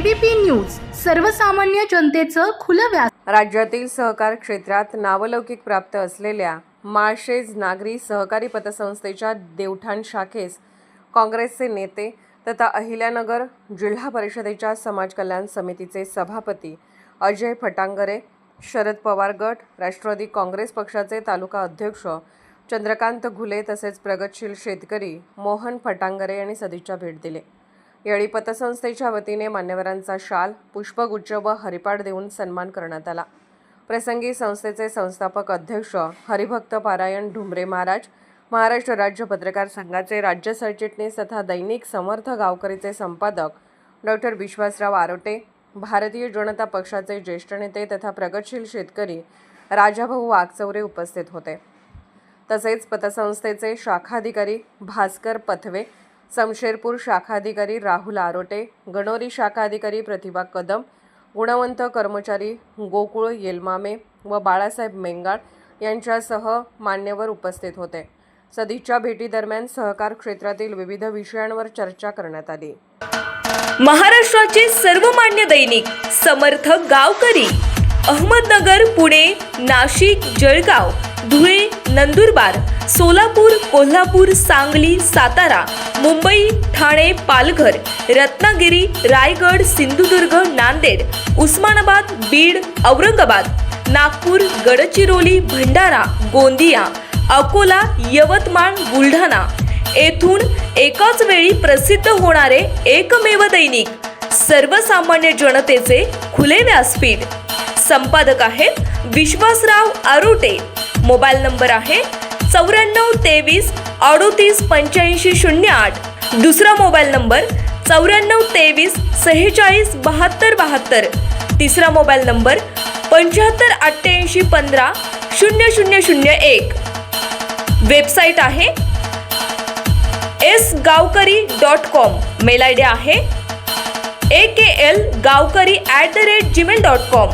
ABP news सर्वसामान्य जनतेचं खुलं व्यास। राज्यातील सहकार क्षेत्रात नावलौकिक प्राप्त असलेल्या माळशेज नागरी सहकारी पतसंस्थेच्या देवठाण शाखेस काँग्रेसचे नेते तथा अहिल्यानगर जिल्हा परिषदेच्या समाज कल्याण समितीचे सभापती अजय फटांगरे, शरद पवार गट, राष्ट्रवादी काँग्रेस पक्षाचे तालुका अध्यक्ष चंद्रकांत घुले तसेच प्रगतशील शेतकरी मोहन फटांगरे यांनी सदिच्छा भेट दिली। यावेळी पतसंस्थेच्या वतीने मान्यवरांचा शाल, पुष्पगुच्छ व हरिपाठ देऊन सन्मान करण्यात आला। प्रसंगी संस्थेचे संस्थापक अध्यक्ष हरिभक्त पारायण ढुमरे महाराज, महाराष्ट्र राज्य पत्रकार संघाचे राज्य सरचिटणीस तथा दैनिक समर्थ गावकरीचे संपादक डॉक्टर विश्वासराव आरोटे, भारतीय जनता पक्षाचे ज्येष्ठ नेते तथा प्रगतशील शेतकरी राजाभाऊ वाघचौरे उपस्थित होते। तसेच पतसंस्थेचे शाखाधिकारी भास्कर पथवे, समशेरपूर शाखाधिकारी राहुल आरोटे, गणोरी शाखाधिकारी प्रतिभा कदम, गुणवंत कर्मचारी गोकुळ येलमामे व बाळासाहेब मेंगाळ यांच्यासह मान्यवर उपस्थित होते। सदिच्छा भेटीदरम्यान सहकार क्षेत्रातील विविध विषयांवर चर्चा करण्यात आली। महाराष्ट्राचे सर्वमान्य दैनिक समर्थ गावकरी अहमदनगर, पुणे, नाशिक, जळगाव, धुळे, नंदुरबार, सोलापूर, कोल्हापूर, सांगली, सातारा, मुंबई, ठाणे, पालघर, रत्नागिरी, रायगड, सिंधुदुर्ग, नांदेड, उस्मानाबाद, बीड, औरंगाबाद, नागपूर, गडचिरोली, भंडारा, गोंदिया, अकोला, यवतमाळ, बुलढाणा येथून एकाच वेळी प्रसिद्ध होणारे एकमेव दैनिक सर्वसामान्य जनतेचे खुले व्यासपीठ। संपादक आहेत विश्वासराव आरोटे। मोबाईल नंबर आहे 9423 38 85 08। दुसरा मोबाईल नंबर 9423 46 72 72। तिसरा मोबाईल नंबर 75 88 15 0001। वेबसाईट आहे sgavkari.com। मेल आयडी आहे akl gavkari@gmail.com।